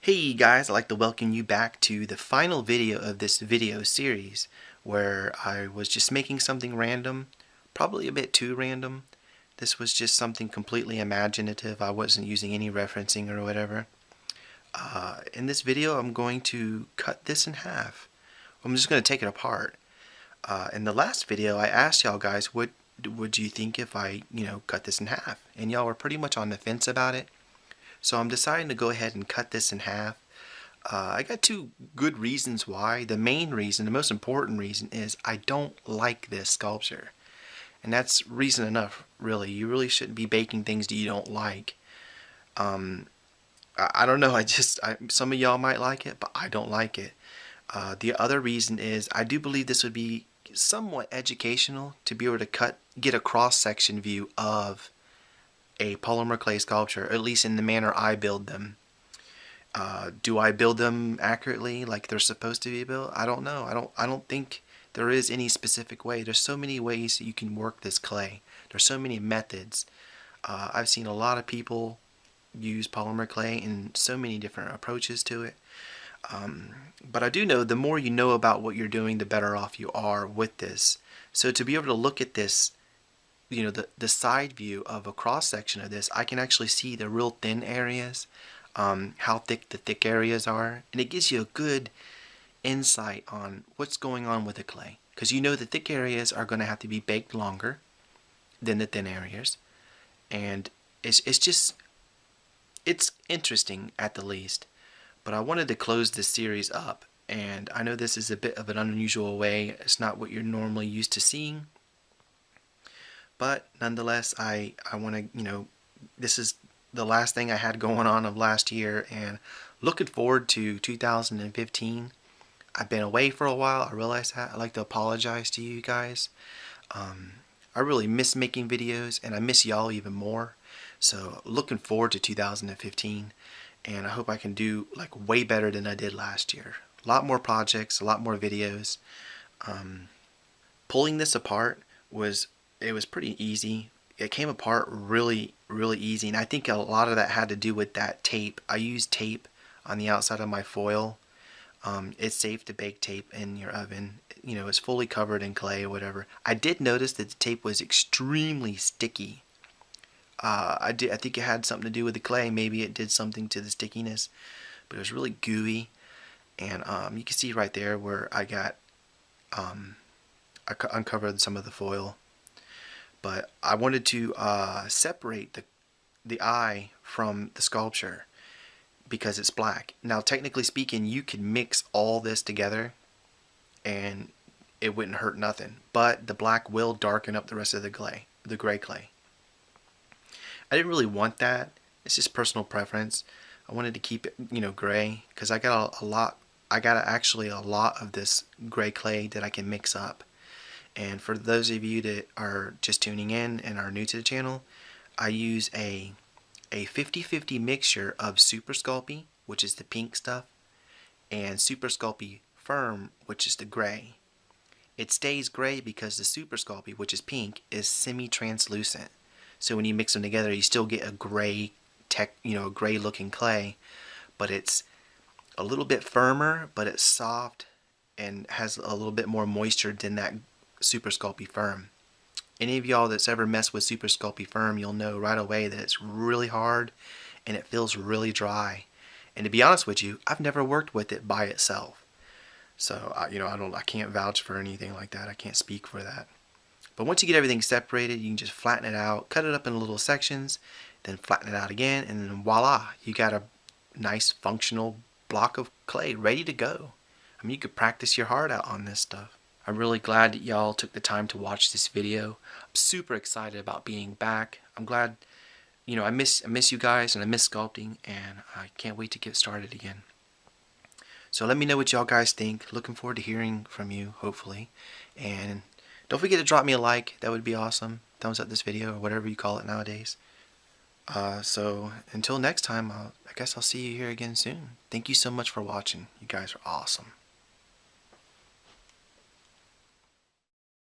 Hey guys, I'd like to welcome you back to the final video of this video series where I was just making something random, probably a bit too random. This was just something completely imaginative. I wasn't using any referencing or whatever. In this video I'm going to cut this in half. I'm just going to take it apart. In the last video I asked y'all guys what would you think if I, cut this in half, and y'all were pretty much on the fence about it. So I'm deciding to go ahead and cut this in half. I got two good reasons why. The main reason, the most important reason, is I don't like this sculpture. And that's reason enough, really. You really shouldn't be baking things that you don't like. I don't know, some of y'all might like it, but I don't like it. The other reason is I do believe this would be somewhat educational to be able to get a cross-section view of a polymer clay sculpture, at least in the manner I build them. Do I build them accurately like they're supposed to be built? I don't know. I don't think there is any specific way. There's so many ways that you can work this clay. There's so many methods. I've seen a lot of people use polymer clay in so many different approaches to it. But I do know the more you know about what you're doing, the better off you are with this. So to be able to look at this, the side view of a cross section of this, I can actually see the real thin areas, how thick the thick areas are, and it gives you a good insight on what's going on with the clay, because the thick areas are going to have to be baked longer than the thin areas, and it's interesting at the least. But I wanted to close this series up, and I know this is a bit of an unusual way. It's not what you're normally used to seeing. But nonetheless, I want to, this is the last thing I had going on of last year, and looking forward to 2015. I've been away for a while. I realize that. I'd like to apologize to you guys. I really miss making videos, and I miss y'all even more. So looking forward to 2015, and I hope I can do like way better than I did last year. A lot more projects, a lot more videos. Pulling this apart was pretty easy. It came apart really easy, and I think a lot of that had to do with that tape. I used tape on the outside of my foil. It's safe to bake tape in your oven. It's fully covered in clay or whatever. I did notice that the tape was extremely sticky. I think it had something to do with the clay. Maybe it did something to the stickiness, but it was really gooey. And you can see right there where I uncovered some of the foil. But I wanted to separate the eye from the sculpture because it's black. Now, technically speaking, you could mix all this together and it wouldn't hurt nothing. But the black will darken up the rest of the gray clay. I didn't really want that. It's just personal preference. I wanted to keep it, gray, because I got actually a lot of this gray clay that I can mix up. And for those of you that are just tuning in and are new to the channel, I use a 50-50 mixture of Super Sculpey, which is the pink stuff, and Super Sculpey Firm, which is the gray. It stays gray because the Super Sculpey, which is pink, is semi-translucent. So when you mix them together, you still get a gray a gray looking clay, but it's a little bit firmer, but it's soft and has a little bit more moisture than that Super Sculpey Firm. Any of y'all that's ever messed with Super Sculpey Firm, you'll know right away that it's really hard and it feels really dry. And to be honest with you, I've never worked with it by itself. So I can't vouch for anything like that. I can't speak for that. But once you get everything separated, you can just flatten it out, cut it up in little sections, then flatten it out again, and then voila, you got a nice functional block of clay ready to go. I mean, you could practice your heart out on this stuff. I'm really glad that y'all took the time to watch this video. I'm super excited about being back. I'm glad, I miss you guys, and I miss sculpting, and I can't wait to get started again. So let me know what y'all guys think. Looking forward to hearing from you, hopefully. And don't forget to drop me a like. That would be awesome. Thumbs up this video, or whatever you call it nowadays. So until next time, I guess I'll see you here again soon. Thank you so much for watching. You guys are awesome.